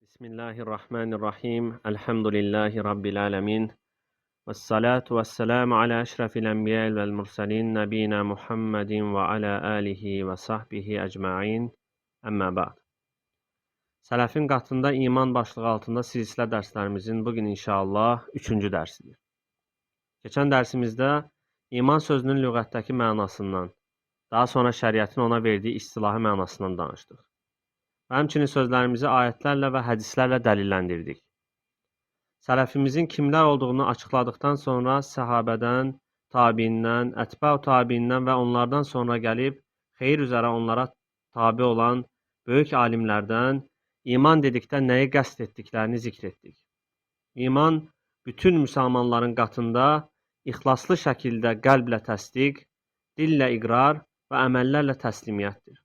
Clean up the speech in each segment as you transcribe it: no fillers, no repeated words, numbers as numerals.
Bismillahirrahmanirrahim. Elhamdülillahi Rabbil alemin. Vessalatu vesselamu ala eşrefil enbiya vel mursalin. Nebina Muhammedin ve ala alihi ve sahbihi ecma'in. Əmmə ba'd. Sələfin qatında iman başlığı altında silsilə dərslərimizin bugün inşallah 3-cü dərsidir. Keçən dərsimizdə iman sözünün lüğətdəki mənasından, daha sonra şəriətin ona verdiyi istilahi mənasından danışdıq. Və həmçinin sözlərimizi ayətlərlə və hədislərlə dəlilləndirdik. Sələfimizin kimlər olduğunu açıqladıqdan sonra səhabədən, tabiindən, ətbə-u tabiindən və onlardan sonra gəlib xeyir üzərə onlara tabi olan böyük alimlərdən iman dedikdə nəyi qəsd etdiklərini zikr etdik. İman bütün müsəlmanların qatında ixlaslı şəkildə qəlblə təsdiq, dillə iqrar və əməllərlə təslimiyyətdir.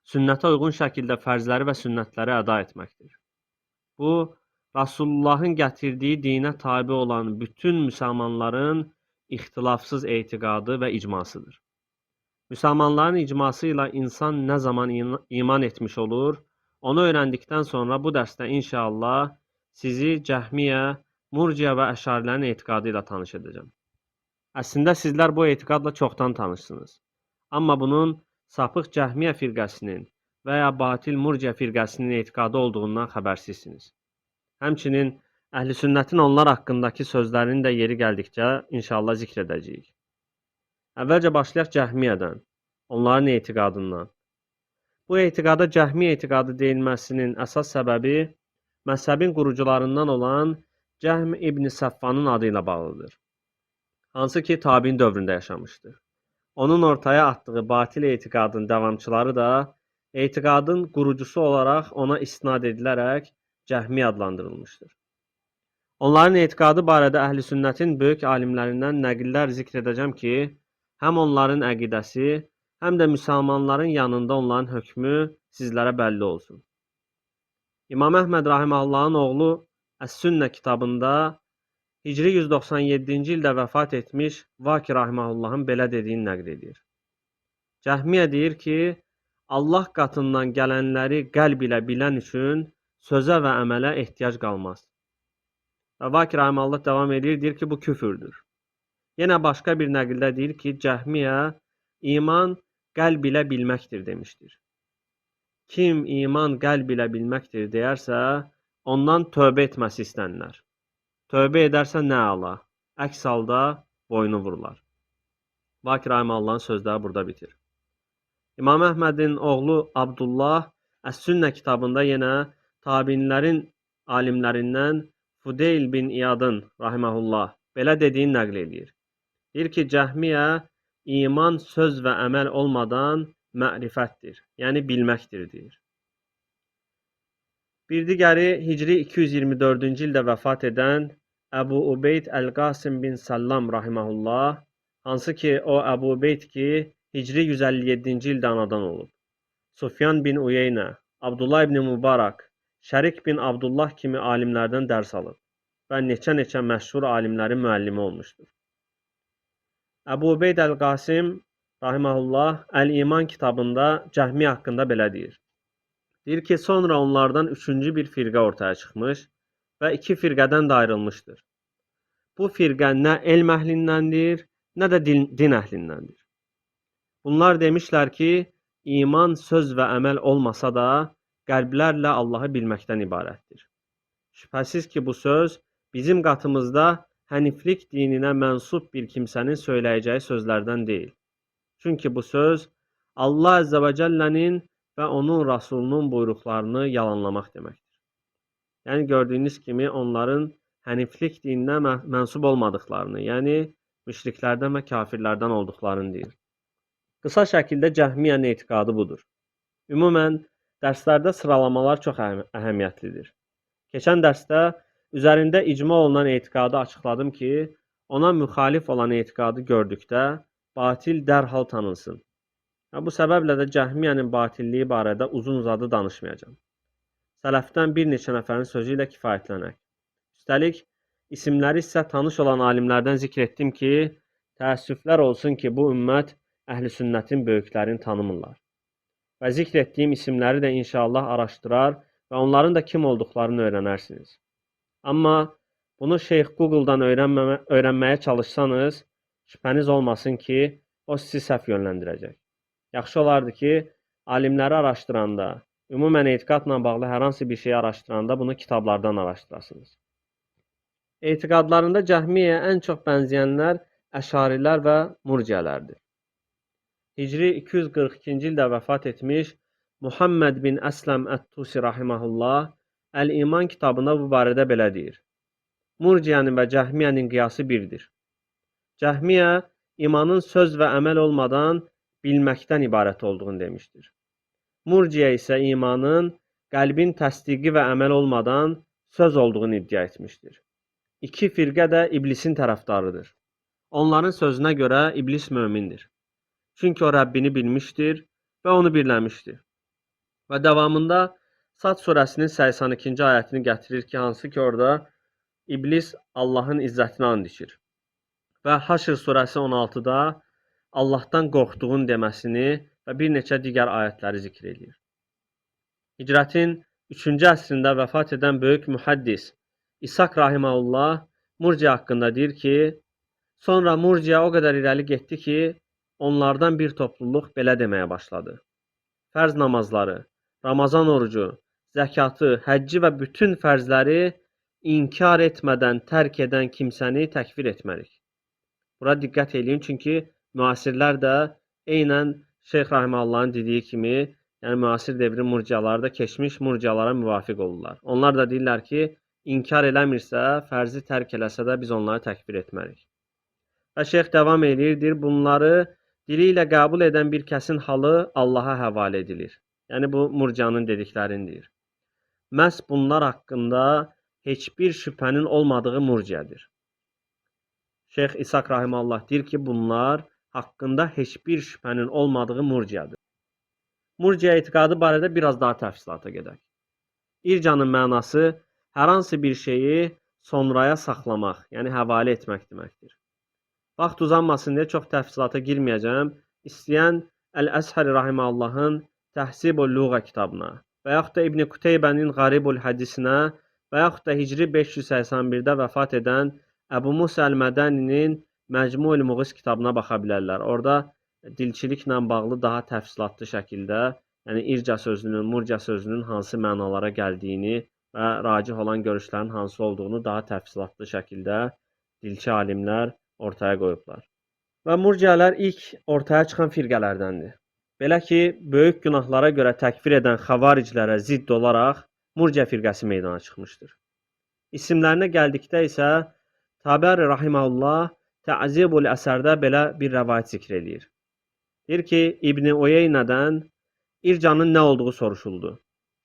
Sünnətə uyğun şəkildə fərzləri və sünnətləri əda etməkdir. Bu, Rasulullahın gətirdiyi dinə tabi olan bütün müsəlmanların ixtilafsız etiqadı və icmasıdır. Müsəlmanların icması ilə insan nə zaman iman etmiş olur, onu öyrəndikdən sonra bu dərsdə inşallah sizi Cəhmiyə, Murciə və Əşarilərin etiqadı ilə tanış edəcəm. Əslində sizlər bu etiqadla çoxdan tanışsınız. Amma bunun sapıq Cəhmiyə firqəsinin və ya batil Murciə firqəsinin etiqadı olduğundan xəbərsizsiniz. Həmçinin əhl-i sünnətin onlar haqqındakı sözlərinin də yeri gəldikcə inşallah zikr edəcəyik. Əvvəlcə başlayaq Cəhmiyədən, onların etiqadından. Bu etiqada Cəhmiyə etiqadı deyilməsinin əsas səbəbi məzhəbin qurucularından olan Cəhm ibn Səfvanın adı ilə bağlıdır. Hansı ki, tabiin dövründə yaşamışdır. Onun ortaya atdığı batil etiqadın davamçıları da etiqadın qurucusu olaraq ona istinad edilərək Cəhmiyə adlandırılmışdır. Onların etiqadı barədə əhl-i sünnətin böyük alimlərindən nəqillər zikr edəcəm ki, həm onların əqidəsi, həm də müsəlmanların yanında onların hökmü sizlərə bəlli olsun. İmam Əhməd Rahiməllahın oğlu Əs-Sünnə kitabında Hicri 197-ci ildə vəfat etmiş Vaki Rahiməllahın belə dediyini nəql edir. Cəhmiyə deyir ki, Allah qatından gələnləri qəlb ilə bilən üçün sözə və əmələ ehtiyac qalmaz. Və Vaki Rahimallah davam edir, deyir ki, bu küfürdür. Yenə başqa bir nəqildə deyir ki, Cəhmiyə iman qəlb ilə bilməkdir demişdir. Kim iman qəlb ilə bilməkdir deyərsə, ondan tövbə etməsi istənilər. Tövbə edərsə nə ala, əks halda boynu vurular. Vaki Rahimallahın sözləri burada bitir. İmam Əhmədin oğlu Abdullah Əs-Sünnə kitabında yenə tabiinlərin alimlərindən Fudeyl bin İyadın rahiməhullah belə dediyini nəql edir. Deyir ki, Cəhmiyə iman söz və əməl olmadan mərifətdir, yəni bilməkdir, deyir. Bir digəri Hicri 224-cü ildə vəfat edən Əbu Ubeyd Əl-Qasim bin Sallam rahiməhullah, hansı ki, o Əbu Ubeyd ki, Hicri 157-ci ildə anadan olub. Sufyan bin Uyeynə, Abdullah ibn Mübarək, Şərik bin Abdullah kimi alimlərdən dərs alıb və neçə-neçə məşhur alimlərin müəllimi olmuşdur. Əbu Ubeyd Əl-Qasim rahiməhullah Əl-İman kitabında Cəhmiyə haqqında belə deyir. Deyir ki, sonra onlardan üçüncü bir firqə ortaya çıxmış və iki firqədən də ayrılmışdır. Bu firqə nə elm əhlindəndir, nə də din əhlindəndir. Bunlar demişlər ki, iman söz və əməl olmasa da, qəlblərlə Allahı bilməkdən ibarətdir. Şübhəsiz ki, bu söz bizim qatımızda həniflik dininə mənsub bir kimsənin söyləyəcəyi sözlərdən deyil. Çünki bu söz Allah Əzzə və Cəllənin və onun Rasulunun buyruqlarını yalanlamaq deməkdir. Yəni, gördüyünüz kimi onların həniflik dininə mənsub olmadıqlarını, yəni müşriklərdən və kafirlərdən olduqlarını deyir. Qısa şəkildə Cəhmiyyənin etiqadı budur. Ümumən, dərslərdə sıralamalar çox əhəmiyyətlidir. Keçən dərsdə üzərində icma olunan etiqadı açıqladım ki, ona müxalif olan etiqadı gördükdə batil dərhal tanınsın. Bu səbəblə də Cəhmiyyənin batilliyi barədə uzun-uzadı danışmayacağam. Sələfdən bir neçə nəfərin sözü ilə kifayətlənək. Üstəlik, isimləri isə tanış olan alimlərdən zikr etdim ki, təəssüflər olsun ki, bu ümmət əhl-i sünnətin böyüklərini tanımırlar. Və zikr etdiyim isimləri də inşallah araşdırar və onların da kim olduqlarını öyrənərsiniz. Amma bunu Şeyx Google-dan öyrənməyə çalışsanız, şübhəniz olmasın ki, o sizi səhv yönləndirəcək. Yaxşı olardı ki, alimləri araşdıranda, ümumən etiqadla bağlı hər hansı bir şeyi araşdıranda bunu kitablardan araşdırasınız. Etiqadlarında Cəhmiyyəyə ən çox bənzəyənlər Əşarilər və Murciələrdir. Hicri 242-ci ildə vəfat etmiş Muhammed bin Əsləm Ət-Tusi rahiməhullah Əl-İman kitabında bu barədə belə deyir. Murciənin və Cəhmiyyənin qiyası birdir. Cəhmiyyə imanın söz və əməl olmadan bilməkdən ibarət olduğunu demişdir. Murciə isə imanın qəlbin təsdiqi və əməl olmadan söz olduğunu iddia etmişdir. İki firqə də iblisin tərəfdarıdır. Onların sözünə görə iblis mömindir. Çünki o Rəbbini bilmişdir və onu birləmişdir. Və davamında Sad surəsinin 82-ci ayətini gətirir ki, hansı ki orada iblis Allahın izzətinə and içir. Və Haşr surəsi 16-da Allahdan qorxduğun deməsini və bir neçə digər ayətləri zikr edir. Hicrətin 3-cü əsrində vəfat edən böyük mühəddis İshak rahiməhullah Murciə haqqında deyir ki, sonra Murciə o qədər irəli getdi ki, onlardan bir topluluq belə deməyə başladı. Fərz namazları, Ramazan orucu, zəkatı, həcci və bütün fərzləri inkar etmədən tərk edən kimsəni təkfir etmərik. Bura diqqət edin, çünki müasirlər də eynən Şeyx Rahiməllahın dediyi kimi, yəni müasir devrin murciaları da keçmiş murcialara müvafiq olurlar. Onlar da deyirlər ki, inkar eləmirsə, fərzi tərk eləsə də biz onları təkfir etmərik. Və şeyx davam edir, bunları dili ilə qəbul edən bir kəsin halı Allaha həvalə edilir. Yəni bu murcianın dediklərindir. Məhz bunlar haqqında heç bir şübhənin olmadığı murciədir. Şeyx İshak rahimehullah deyir ki, bunlar haqqında heç bir şübhənin olmadığı murciədir. Murciə etiqadı barədə biraz daha təfsilata gedək. İrcanın mənası hər hansı bir şeyi sonraya saxlamaq, yəni həvalə etmək deməkdir. Vaxt uzanmasın deyə çox təfsilata girməyəcəm. İstəyən Əl-Əshəri rahiməllahın Təhsibul Lüğə kitabına və yaxud da İbn Quteybənin Qaribul Hədisinə və yaxud da Hicri 581-də vəfat edən Əbu Musa Əl-Mədəninin Məcmu'l Muğis kitabına baxa bilərlər. Orada dilçiliklə bağlı daha təfsilatlı şəkildə, yəni irca sözünün, murciə sözünün hansı mənalara gəldiyini və racih olan görüşlərin hansı olduğunu daha təfsilatlı şəkildə dilçi alimlər ortaya qoyublar. Və murciələr ilk ortaya çıxan firqələrdəndir. Belə ki, böyük günahlara görə təkfir edən xavariclərə zidd olaraq murciə firqəsi meydana çıxmışdır. İsimlərinə gəldikdə isə Tabari rahimehullah Təzibul Əsərdə belə bir rəvayət zikr edir. Deyir ki, İbn Uyeynədən ircanın nə olduğu soruşuldu.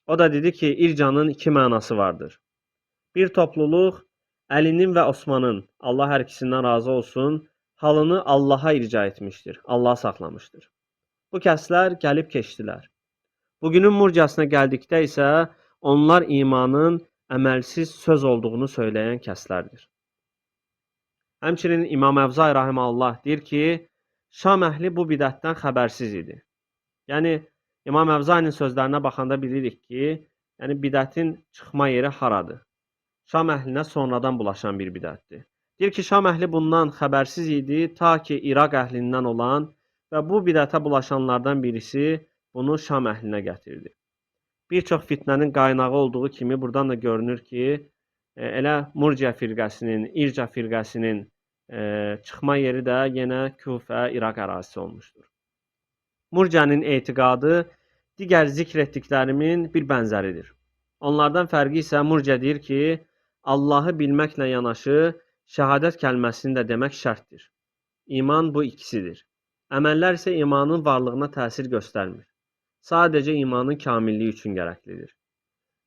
O da dedi ki, ircanın iki mənası vardır. Bir topluluq Əlinin və Osmanın, Allah hər ikisindən razı olsun, halını Allaha irca etmişdir, Allah saxlamışdır. Bu kəslər gəlib keçdilər. Bugünün murciasına gəldikdə isə onlar imanın əməlsiz söz olduğunu söyləyən kəslərdir. Həmçinin İmam Əvzai rahimehullah deyir ki, Şam əhli bu bidətdən xəbərsiz idi. Yəni, İmam Əvzainin sözlərinə baxanda bilirik ki, yəni bidətin çıxma yeri haradır? Şam əhlinə sonradan bulaşan bir bidətdir. Deyir ki, Şam əhli bundan xəbərsiz idi, ta ki İraq əhlindən olan və bu bidətə bulaşanlardan birisi bunu Şam əhlinə gətirdi. Bir çox fitnənin qaynağı olduğu kimi buradan da görünür ki, elə Murciə firqəsinin, İrca firqəsinin çıxma yeri də yenə Küfə, İraq ərazisi olmuşdur. Murciənin etiqadı digər zikr etdiklərimin bir bənzəridir. Onlardan fərqi isə Murciə deyir ki, Allahı bilməklə yanaşı, şəhadət kəlməsini də demək şərtdir. İman bu ikisidir. Əməllər isə imanın varlığına təsir göstərmir. Sadəcə imanın kamilliyi üçün gərəklidir.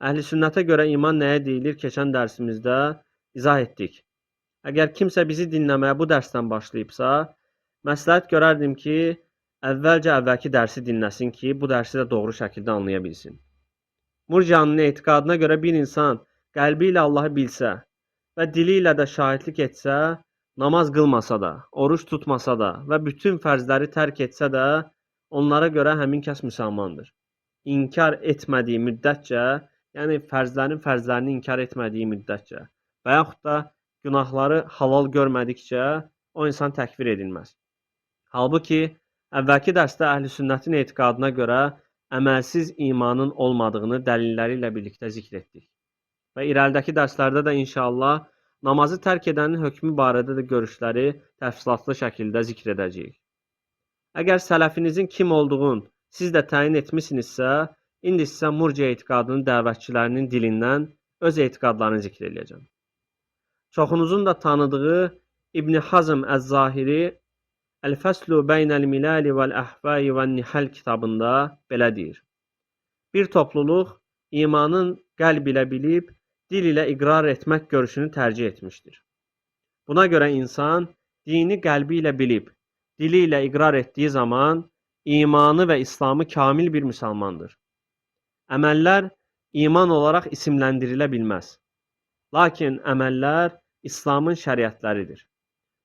Əhl-i sünnətə görə iman nəyə deyilir keçən dərsimizdə izah etdik. Əgər kimsə bizi dinləməyə bu dərsdən başlayıbsa, məsləhət görərdim ki, əvvəlcə əvvəlki dərsi dinləsin ki, bu dərsi də doğru şəkildə anlaya bilsin. Murcianın etiqadına görə bir insan qəlbi ilə Allahı bilsə və dili ilə də şahidlik etsə, namaz qılmasa da, oruç tutmasa da və bütün fərzləri tərk etsə də, onlara görə həmin kəs müsəlmandır. İnkar etmədiyi müddətcə Yəni fərzlərini inkar etmədiyi müddətcə və yaxud da günahları halal görmədikcə o insan təkfir edilməz. Halbuki əvvəlki dərsdə əhlüsünnətin etiqadına görə əməlsiz imanın olmadığını dəlilləri ilə birlikdə zikr etdik. Və irəlidəki dərslərdə də inşallah namazı tərk edənin hökmü barədə də görüşləri təfsilatlı şəkildə zikr edəcəyik. Əgər sələfinizin kim olduğunu siz də təyin etmisinizsə, indi sizə murciə etiqadının dəvətçilərinin dilindən öz etiqadlarını zikr edəcəm. Çoxunuzun da tanıdığı İbn Hazm Əz-Zahiri Əl-Fəslu Beynəl Milali vəl-Əhvai vən-Nihal kitabında belə deyir. Bir topluluq imanın qəlb ilə bilib, dil ilə iqrar etmək görüşünü tərcih etmişdir. Buna görə insan dini qəlbi ilə bilib, dili ilə iqrar etdiyi zaman imanı və İslamı kamil bir müsəlmandır. Əməllər iman olaraq isimləndirilə bilməz. Lakin əməllər İslamın şəriətləridir.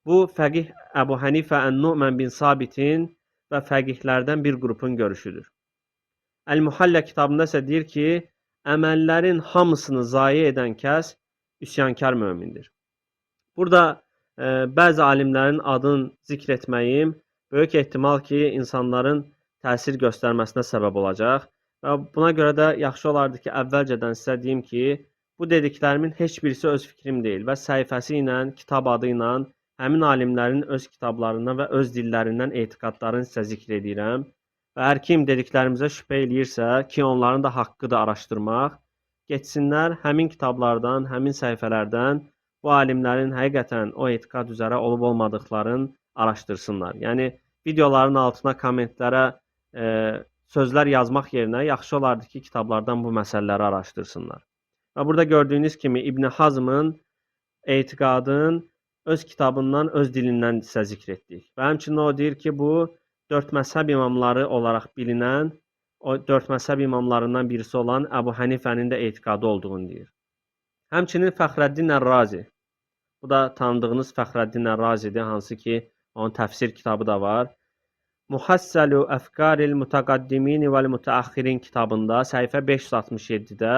Bu, fəqih Əbu Hənifə Ən-Nu'mən bin Sabitin və fəqihlərdən bir qrupun görüşüdür. Əl-Muhallə kitabında isə deyir ki, əməllərin hamısını zayi edən kəs üsyankar mömindir. Burada bəzi alimlərin adını zikr etməyim böyük ehtimal ki, insanların təsir göstərməsinə səbəb olacaq. Və buna görə də yaxşı olardı ki, əvvəlcədən sizə deyim ki, bu dediklərimin heç birisi öz fikrim deyil və səhifəsi ilə, kitab adı ilə, həmin alimlərin öz kitablarından və öz dillərindən etiqadlarını sizə zikr edirəm. Və hər kim dediklərimizə şübhə eləyirsə ki, onların da haqqıdır araşdırmaq, getsinlər həmin kitablardan, həmin səhifələrdən bu alimlərin həqiqətən o etiqad üzərə olub-olmadıqlarını araşdırsınlar. Yəni, videoların altına kommentlərə sözlər yazmaq yerinə yaxşı olardı ki, kitablardan bu məsələləri araşdırsınlar. Və burada gördüyünüz kimi İbn Hazmın etiqadın öz kitabından, öz dilindən sizə zikr etdik. Və həmçinin o deyir ki, bu 4 məzhəb imamları olaraq bilinən, o 4 məzhəb imamlarından birisi olan Əbu Hənifənin də etiqadı olduğunu deyir. Həmçinin Fəxrəddin Ər-Razi, bu da tanıdığınız Fəxrəddin Ər-Razidir, hansı ki, onun təfsir kitabı da var. Muhassəlu Əfqaril Mutaqaddimini vəl-Mütəəxxirin kitabında səhifə 567-də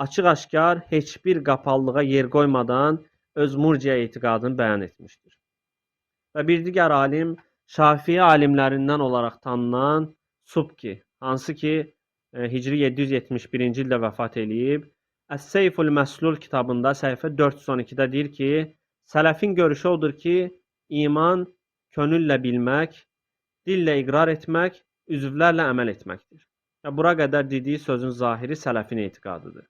açıq-aşkar heç bir qapallığa yer qoymadan öz murciə etiqadını bəyan etmişdir. Və bir digər alim Şafii alimlərindən olaraq tanınan Subki, hansı ki, Hicri 771-ci ildə vəfat eləyib, Əs-Seyful Məslul kitabında səhifə 412-də deyir ki, sələfin görüşü odur ki, iman könüllə bilmək, dillə iqrar etmək, üzvlərlə əməl etməkdir. Və bura qədər dediyi sözün zahiri sələfin etiqadıdır.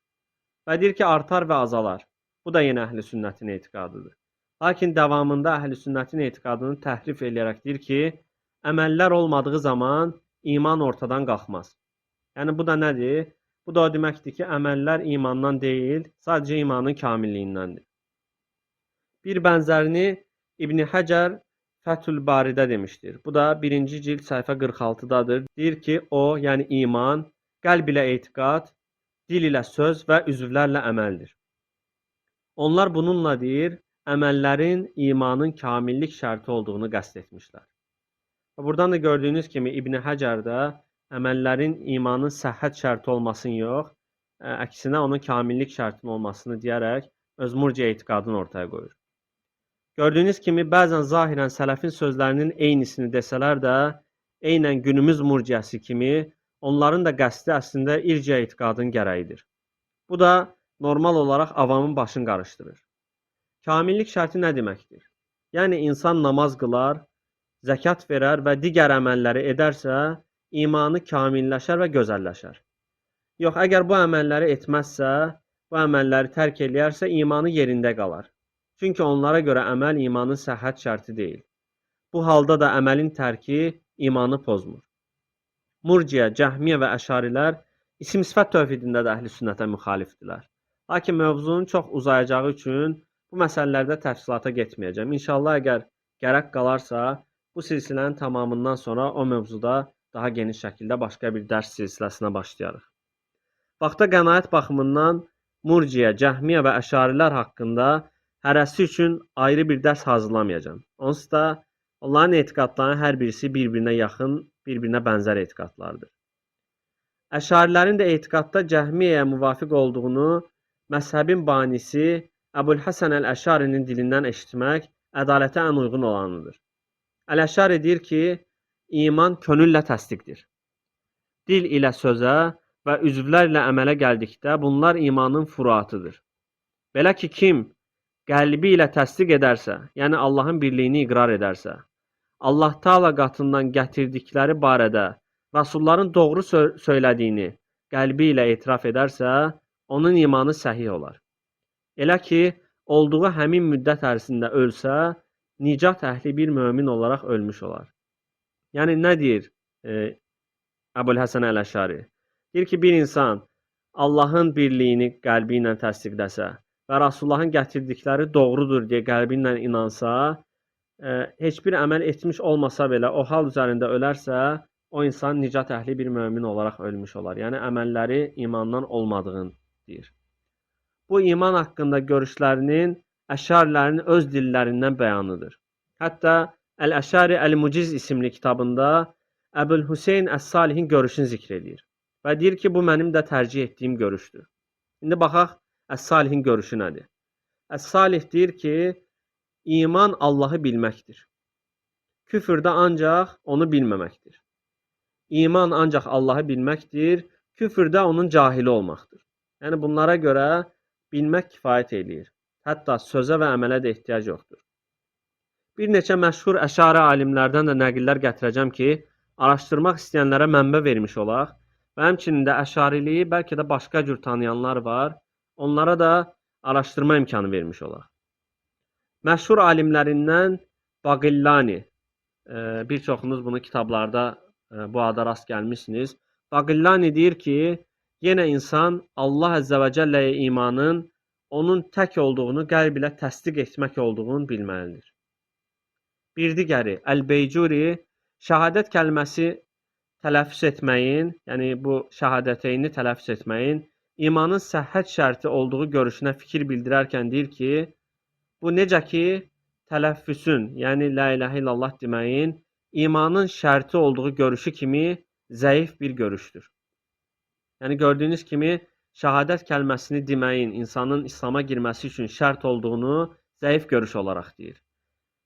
Və deyir ki, artar və azalar. Bu da yenə əhl-i sünnətin etiqadıdır. Lakin davamında əhl-i sünnətin etiqadını təhrif eləyərək deyir ki, əməllər olmadığı zaman iman ortadan qalxmaz. Yəni, bu da nədir? Bu da o deməkdir ki, əməllər imandan deyil, sadəcə imanın kamilliyindəndir. Bir bənzərini İbn Həcər Fəthül Baridə demişdir. Bu da 1-ci cild səhifə 46-dadır. Deyir ki, o, yəni iman, qəlb ilə etiqad, dil ilə söz və üzvlərlə əməldir. Onlar bununla deyir, əməllərin imanın kamillik şərti olduğunu qəsd etmişlər. Buradan da gördüyünüz kimi İbn Həcər də əməllərin imanın səhhət şərti olmasını yox, əksinə onun kamillik şərtinin olmasını deyərək öz murciə etiqadını ortaya qoyur. Gördüyünüz kimi bəzən zahirən sələfin sözlərinin eynisini desələr də, eynən günümüz murciəsi kimi onların da qəsdi əslində irciə etiqadın gərəyidir. Bu da normal olaraq avamın başını qarışdırır. Kamillik şərti nə deməkdir? Yəni, insan namaz qılar, zəkat verər və digər əməlləri edərsə, imanı kamilləşər və gözəlləşər. Yox, əgər bu əməlləri etməzsə, bu əməlləri tərk eləyərsə, imanı yerində qalar. Çünki onlara görə əməl imanın səhhət şərti deyil. Bu halda da əməlin tərki imanı pozmur. Murciə, Cəhmiyə və Əşarilər isim-sifət tövhidində də əhl-i sünnətə müxalifdirlər. Lakin mövzunun çox uzayacağı üçün bu məsələlərdə təfsilata getməyəcəm. İnşallah, əgər gərək qalarsa, bu silsilənin tamamından sonra o mövzuda daha geniş şəkildə başqa bir dərs silsiləsinə başlayarıq. Vaxta qənaət baxımından Murciə, Cəhmiyə və Əşarilər haqqında hərəsi üçün ayrı bir dərs hazırlamayacağam. Onsuz da onların etiqadlarının hər birisi bir-birinə yaxın, bir-birinə bənzər etiqadlardır. Əşarilərin də etiqadda Cəhmiyyəyə müvafiq olduğunu məzhəbin banisi Əbulhəsən Əl-Əşarinin dilindən eşitmək ədalətə ən uyğun olanıdır. Əl-Əşari deyir ki, iman könüllə təsdiqdir. Dil ilə sözə və üzvlərlə əmələ gəldikdə bunlar imanın furuatıdır. Belə ki, kim qəlbi ilə təsdiq edərsə, yəni Allahın birliyini iqrar edərsə, Allah Taala qatından gətirdikləri barədə Rasulların doğru söylədiyini qəlbi ilə etiraf edərsə, onun imanı səhih olar. Elə ki, olduğu həmin müddət ərzində ölsə, nicat əhli bir mömin olaraq ölmüş olar. Yəni, nə deyir Əbulhəsən Əl-Əşari? Deyir ki, bir insan Allahın birliyini qəlbi ilə təsdiqləsə və Rasulullahın gətirdikləri doğrudur deyə qəlbi ilə inansa, heç bir əməl etmiş olmasa belə o hal üzərində ölərsə, o insan nicat əhli bir mömin olaraq ölmüş olar. Yəni, əməlləri imandan olmadığını deyir. Bu, iman haqqında görüşlərinin Əşarilərin öz dillərindən bəyanıdır. Hətta Əl-Əşari Əl-Muciz isimli kitabında Əbülhüseyn Əs-Salihin görüşünü zikr edir və deyir ki, bu mənim də tərcih etdiyim görüşdür. İndi baxaq, Əs-Salihin görüşü nədir? Əs-Salih deyir ki, iman Allahı bilməkdir. Küfür də ancaq onu bilməməkdir. İman ancaq Allahı bilməkdir, küfür də onun cahili olmaqdır. Yəni, bunlara görə bilmək kifayət eləyir. Hətta sözə və əmələ də ehtiyac yoxdur. Bir neçə məşhur əşari alimlərdən də nəqillər gətirəcəm ki, araşdırmaq istəyənlərə mənbə vermiş olaq və həmçinin də əşariliyi bəlkə də başqa cür tanıyanlar var, onlara da araşdırma imkanı vermiş olaq. Məşhur alimlərindən Baqillani, bir çoxunuz bunu kitablarda bu ada rast gəlmişsiniz. Baqillani deyir ki, yenə insan Allah Əzzə və Cəlləyə imanın onun tək olduğunu qəlb ilə təsdiq etmək olduğunu bilməlidir. Bir digəri, Əl-Beycuri, şəhadət kəlməsi tələffüz etməyin, yəni bu şəhadəteyni tələffüz etməyin imanın səhhət şərti olduğu görüşünə fikir bildirərkən deyir ki, bu necə ki, tələffüsün, yəni la ilahə illallah deməyin imanın şərti olduğu görüşü kimi zəif bir görüşdür. Yəni, gördüyünüz kimi, şəhadət kəlməsini deməyin insanın İslam'a girməsi üçün şərt olduğunu zəif görüş olaraq deyir.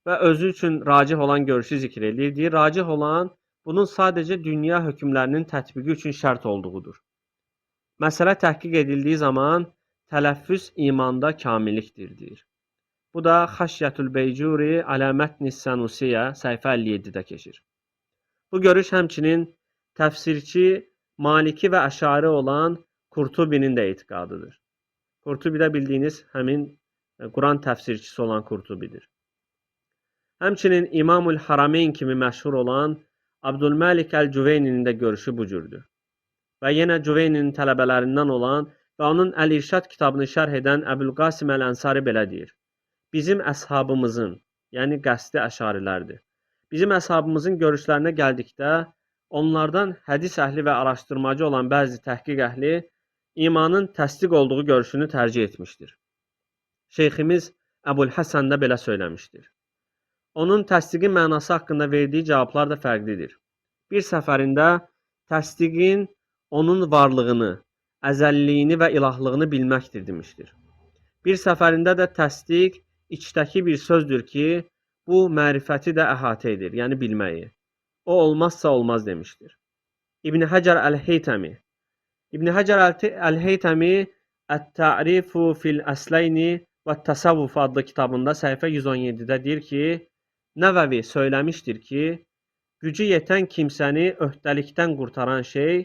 Və özü üçün racih olan görüşü zikr edir. Deyir, racih olan bunun sadəcə dünya hökmlərinin tətbiqi üçün şərt olduğudur. Məsələ təhqiq edildiyi zaman tələffüz imanda kamillikdir, deyir. Bu da Xəşyətül Beycuri Aləmətnis Sənusiyyə səhifə 57-də keçir. Bu görüş həmçinin təfsirçi Maliki və Əşari olan Qurtubinin də etiqadıdır. Qurtubi də bildiyiniz həmin Quran təfsirçisi olan Qurtubidir. Həmçinin İmamul Harameyn kimi məşhur olan Abdülməlik Əl-Cüveyninin də görüşü bu cürdür. Və yenə Cüveyninin tələbələrindən olan və onun Əl-İrşad kitabını şərh edən Əbülqasim Əl-Ənsari belə deyir. Bizim əshabımızın, yəni qəsdi əşarilərdir. Bizim əshabımızın görüşlərinə gəldikdə, onlardan hədis əhli və araşdırmacı olan bəzi təhqiq əhli imanın təsdiq olduğu görüşünü tərcih etmişdir. Şeyximiz Əbulhəsən də belə söyləmişdir. Onun təsdiqin mənası haqqında verdiyi cavablar da fərqlidir. Bir səfərində təsdiqin onun varlığını, əzəlliyini və ilahlığını bilməkdir demişdir. Bir səfərində də təsdiq içdəki bir sözdür ki, bu mərifəti də əhatə edir, yəni bilməyi. O olmazsa olmaz demişdir. İbn Həcər Əl-Heytəmi İbn Həcər Əl-Heytəmi Ət-Tə'rifu fil-Əsləyni və Təsavvuf adlı kitabında səhifə 117-də deyir ki, Nəvəvi söyləmişdir ki, gücü yetən kimsəni öhdəlikdən qurtaran şey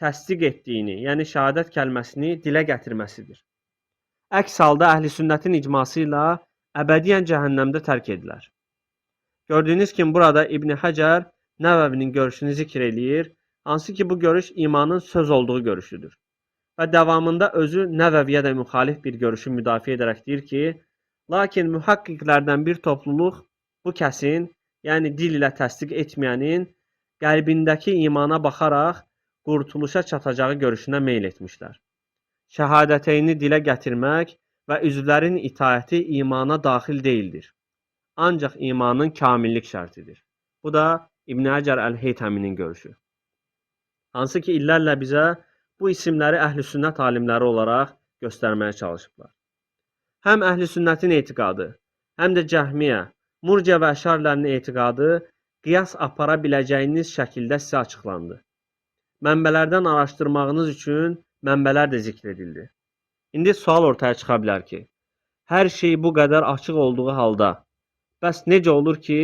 təsdiq etdiyini, yəni şəhadət kəlməsini dilə gətirməsidir. Əks halda əhl-i sünnətin icması ilə əbədiyyən cəhənnəmdə tərk edilər. Gördüyünüz kimi burada İbn Həcər Nəvəvinin görüşünü zikr eləyir, hansı ki bu görüş imanın söz olduğu görüşüdür. Və davamında özü Nəvəviyə də müxalif bir görüşü müdafiə edərək deyir ki, lakin mühəqqiqlərdən bir topluluq bu kəsin, yəni dil ilə təsdiq etməyənin qəlbindəki imana baxaraq qurtuluşa çatacağı görüşünə meyl etmişlər. Şəhadəteyni dilə gətirmək və üzvlərin itaəti imana daxil deyildir. Ancaq imanın kamillik şərtidir. Bu da İbn Həcər Əl-Heytəminin görüşü. Hansı ki illərlə bizə bu isimləri əhl-i sünnət alimləri olaraq göstərməyə çalışıblar. Həm əhl-i sünnətin etiqadı, həm də cəhmiyə, murciə və əşarilərin etiqadı qiyas apara biləcəyiniz şəkildə sizə açıqlandı. Mənbələrdən araşdırmağınız üçün mənbələr də zikr edildi. İndi sual ortaya çıxa bilər ki, hər şey bu qədər açıq olduğu halda, bəs necə olur ki,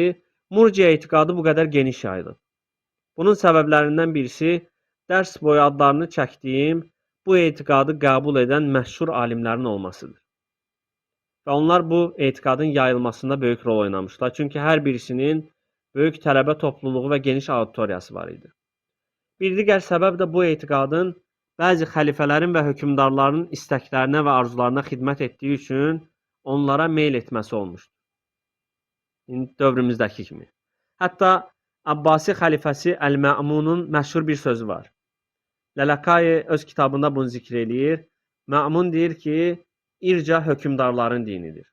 murciə etiqadı bu qədər geniş yayılıb? Bunun səbəblərindən birisi dərs boyu adlarını çəkdiyim bu etiqadı qəbul edən məşhur alimlərin olmasıdır. Və onlar bu etiqadın yayılmasında böyük rol oynamışlar. Çünki hər birisinin böyük tələbə topluluğu və geniş auditoriyası var idi. Bir digər səbəb də bu etiqadın bəzi xəlifələrin və hökmdarların istəklərinə və arzularına xidmət etdiyi üçün onlara meyl etməsi olmuşdur. Dövrümüzdəki kimi. Hətta Abbasi xəlifəsi Əl-Mə'munun məşhur bir sözü var. Lələkai öz kitabında bunu zikr eləyir. Mə'mun deyir ki, irca hökmdarların dinidir.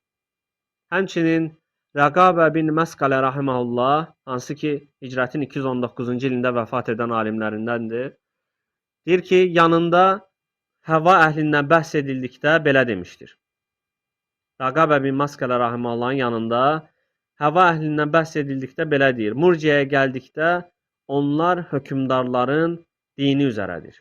Həmçinin Rəqabə bin Məsqalə rahiməhullah, hansı ki, hicrətin 219-cu ilində vəfat edən alimlərindəndir, deyir ki, yanında həva əhlindən bəhs edildikdə belə demişdir. Rəqabə bin Məsqalə rahiməhullahın yanında həva əhlindən bəhs edildikdə belə deyir. Murciəyə gəldikdə onlar hökmdarların dini üzərədir.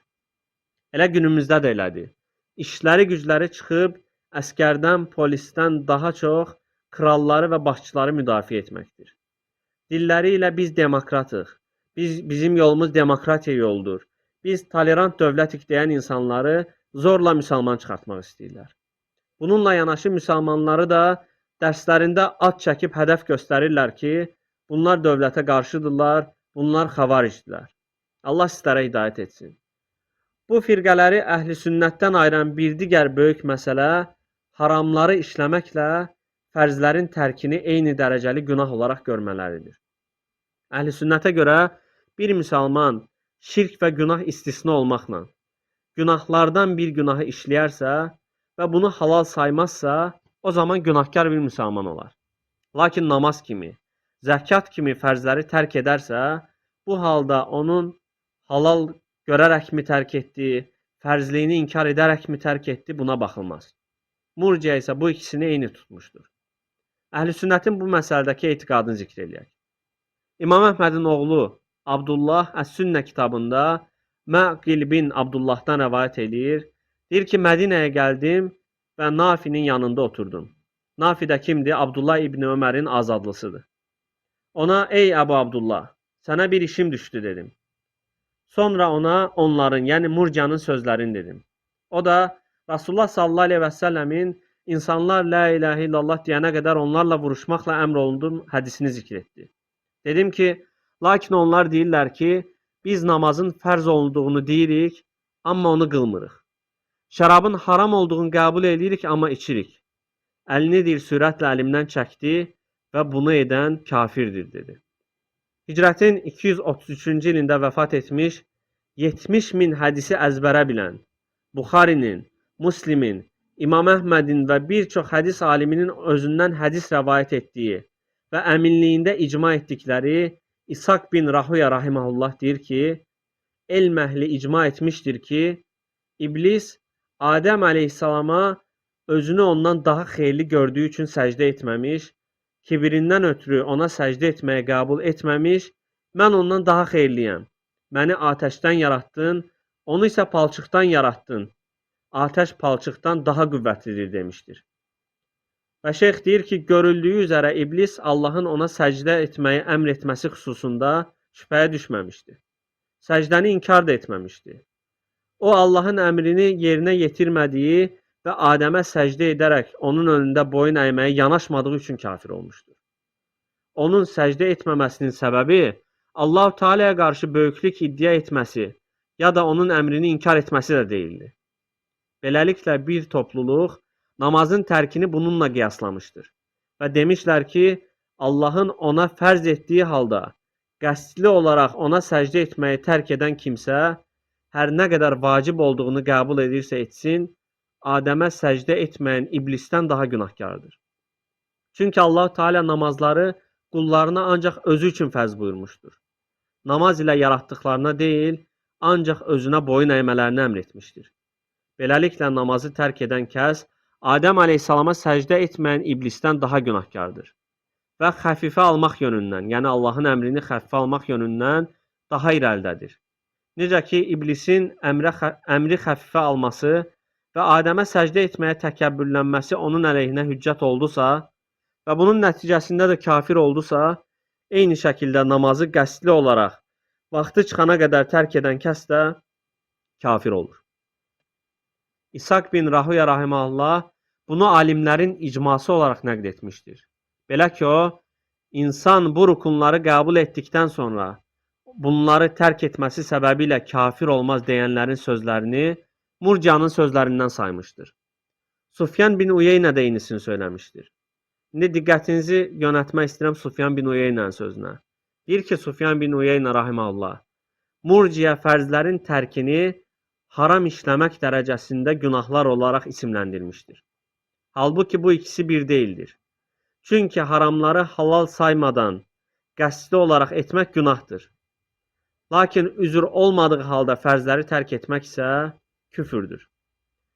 Elə günümüzdə də elədir. İşləri gücləri çıxıb əskərdən, polisdən daha çox kralları və başçıları müdafiə etməkdir. Dilləri ilə biz demokratıq, bizim yolumuz demokratiya yoludur, biz tolerant dövlətik deyən insanları zorla müsəlman çıxartmaq istəyirlər. Bununla yanaşı müsəlmanları da dərslərində ad çəkib hədəf göstərirlər ki, bunlar dövlətə qarşıdırlar, bunlar xavaricdirlər. Allah sizlərə hidayət etsin. Bu firqələri əhl-i sünnətdən ayıran bir digər böyük məsələ haramları işləməklə fərzlərin tərkini eyni dərəcəli günah olaraq görmələridir. Əhl-i sünnətə görə bir müsəlman şirk və günah istisna olmaqla günahlardan bir günahı işləyərsə və bunu halal saymazsa, o zaman günahkar bir müsəlman olar. Lakin namaz kimi, zəkat kimi fərzləri tərk edərsə, bu halda onun halal görərəkmi tərk etdi, fərzliyini inkar edərəkmi tərk etdi, buna baxılmaz. Murciə isə bu ikisini eyni tutmuşdur. Əhl-i sünnətin bu məsələdəki etiqadını zikr eləyək. İmam Əhmədin oğlu Abdullah Əs-Sünnə kitabında Məqil bin Abdullahdan rəvayət eləyir. Deyir ki, Mədinəyə gəldim və Nafinin yanında oturdum. Nafi də kimdir? Abdullah İbni Ömərin azadlısıdır. Ona, ey Əbu Abdullah, sənə bir işim düşdü dedim. Sonra ona onların, yəni murcianın sözlərini dedim. O da Rasulullah sallallahu aleyhi və səlləmin İnsanlar la ilahe illallah deyənə qədər onlarla vuruşmaqla əmr olundum hədisini zikr etdi. Dedim ki, lakin onlar deyirlər ki, biz namazın fərz olduğunu deyirik, amma onu qılmırıq. Şərabın haram olduğunu qəbul edirik, amma içirik. Əlini deyir, sürətlə əlimdən çəkdi və bunu edən kafirdir, dedi. Hicrətin 233-cü ilində vəfat etmiş, 70 min hədisi əzbərə bilən, Buxarinin, Müslimin, İmam Əhmədin və bir çox hədis aliminin özündən hədis rəvayət etdiyi və əminliyində icma etdikləri İshaq bin Rahuya rahiməhullah deyir ki, elm əhli icma etmişdir ki, İblis Adəm əleyhissalama özünü ondan daha xeyirli gördüyü üçün səcdə etməmiş, kibirindən ötürü ona səcdə etməyə qəbul etməmiş, mən ondan daha xeyirliyəm, məni atəşdən yaratdın, onu isə palçıqdan yaratdın. Atəş palçıqdan daha qüvvətlidir demişdir. Və şeyx deyir ki, görüldüyü üzərə İblis Allahın ona səcdə etməyi əmr etməsi xüsusunda şübhəyə düşməmişdi. Səcdəni inkar da etməmişdi. O, Allahın əmrini yerinə yetirmədiyi və Adəmə səcdə edərək onun önündə boyun əyməyə yanaşmadığı üçün kafir olmuşdur. Onun səcdə etməməsinin səbəbi Allah-u Teala'ya qarşı böyüklük iddia etməsi ya da onun əmrini inkar etməsi də deyildi. Beləliklə, bir topluluq namazın tərkini bununla qiyaslamışdır və demişlər ki, Allahın ona fərz etdiyi halda qəsdli olaraq ona səcdə etməyi tərk edən kimsə, hər nə qədər vacib olduğunu qəbul edirsə etsin, Adəmə səcdə etməyən iblisdən daha günahkardır. Çünki Allah-u Teala namazları qullarına ancaq özü üçün fərz buyurmuşdur. Namaz ilə yaratdıqlarına deyil, ancaq özünə boyun əymələrini əmr etmişdir. Beləliklə, namazı tərk edən kəs Adəm əleyhissalama səcdə etməyən iblisdən daha günahkardır və xəfifə almaq yönündən, yəni Allahın əmrini xəfifə almaq yönündən daha irəlidədir. Necə ki, iblisin əmri xəfifə alması və Adəmə səcdə etməyə təkəbbürlənməsi onun əleyhinə hüccət oldusa və bunun nəticəsində də kafir oldusa, eyni şəkildə namazı qəsdli olaraq vaxtı çıxana qədər tərk edən kəs də kafir olur. İshak bin Rahuya rahimehullah bunu alimlərin icması olaraq nəql etmişdir. Belə ki, o, insan bu rukunları qəbul etdikdən sonra bunları tərk etməsi səbəbilə kafir olmaz deyənlərin sözlərini Murciyanın sözlərindən saymışdır. Sufyan bin Uyeynə də eynisini söyləmişdir. İndi diqqətinizi yönəltmək istəyirəm Sufyan bin Uyeynənin sözünə. Deyir ki, Sufyan bin Uyeynə rahimehullah, Murciyə fərzlərin tərkini haram işləmək dərəcəsində günahlar olaraq isimləndirmişdir. Halbuki bu ikisi bir deyildir. Çünki haramları halal saymadan qəsdi olaraq etmək günahdır. Lakin üzr olmadığı halda fərzləri tərk etmək isə küfürdür.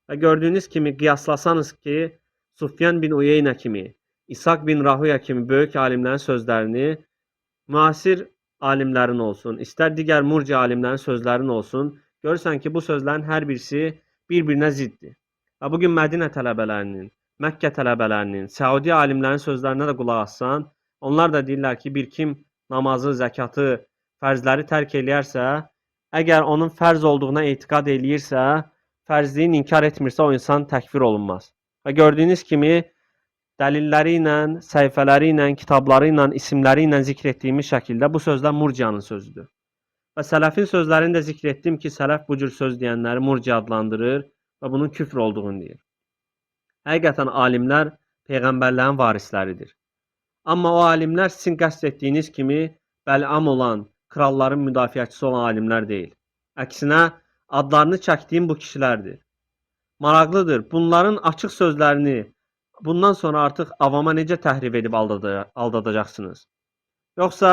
Və gördüyünüz kimi qiyaslasanız ki, Sufyan bin Uyeynə kimi, İshak bin Rahuya kimi böyük alimlərin sözlərini müasir alimlərin olsun, istər digər murci alimlərin sözlərin olsun, görürsən ki, bu sözlərin hər birisi bir-birinə ziddir. Və bugün Mədinə tələbələrinin, Məkkə tələbələrinin, Səudi alimlərin sözlərinə də qulaq assan, onlar da deyirlər ki, bir kim namazı, zəkatı, fərzləri tərk eləyərsə, əgər onun fərz olduğuna etiqad eləyirsə, fərzliyin inkar etmirsə, o insan təkfir olunmaz. Və gördüyünüz kimi, dəlilləri ilə, səhifələri ilə, kitabları ilə, isimləri ilə zikr etdiyimiz şəkildə bu sözlər Murciyanın sözüdür. Və sələfin sözlərini də zikr etdim ki, sələf bu cür söz deyənləri Murci adlandırır və bunun küfr olduğunu deyir. Həqiqətən alimlər peyğəmbərlərin varisləridir. Amma o alimlər sizin qəsd etdiyiniz kimi Bəl'am olan, kralların müdafiəçisi olan alimlər deyil. Əksinə, adlarını çəkdiyim bu kişilərdir. Maraqlıdır, bunların açıq sözlərini bundan sonra artıq avama necə təhrif edib aldadacaqsınız? Yoxsa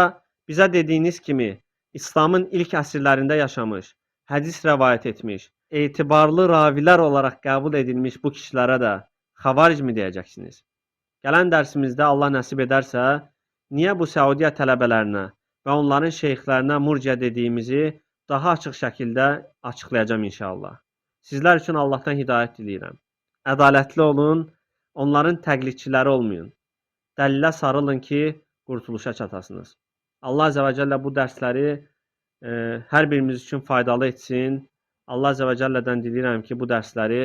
bizə dediyiniz kimi, İslamın ilk əsrlərində yaşamış, hədis rəvayət etmiş, etibarlı ravilər olaraq qəbul edilmiş bu kişilərə də xavaric mi deyəcəksiniz? Gələn dərsimizdə Allah nəsib edərsə, niyə bu Səudiyyə tələbələrinə və onların şeyxlərinə Murciə dediyimizi daha açıq şəkildə açıqlayacağım inşallah. Sizlər üçün Allahdan hidayət diləyirəm. Ədalətli olun, onların təqlidçiləri olmayın. Dəlilə sarılın ki, qurtuluşa çatasınız. Allah Azə və Cəllə bu dərsləri hər birimiz üçün faydalı etsin. Allah Azə və Cəllədən diləyirəm ki, bu dərsləri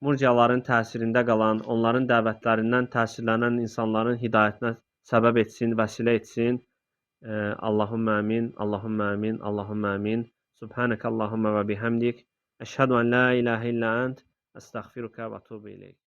Murciyaların təsirində qalan, onların dəvətlərindən təsirlənən insanların hidayətinə səbəb etsin, vəsilə etsin. Allahümmə əmin, Allahümmə əmin, Allahümmə əmin. Subhanəkə Allahümmə və bihamdik. Əşhədu ən la ilahə illə ənt. Əstəğfiruka və tubu ileyk.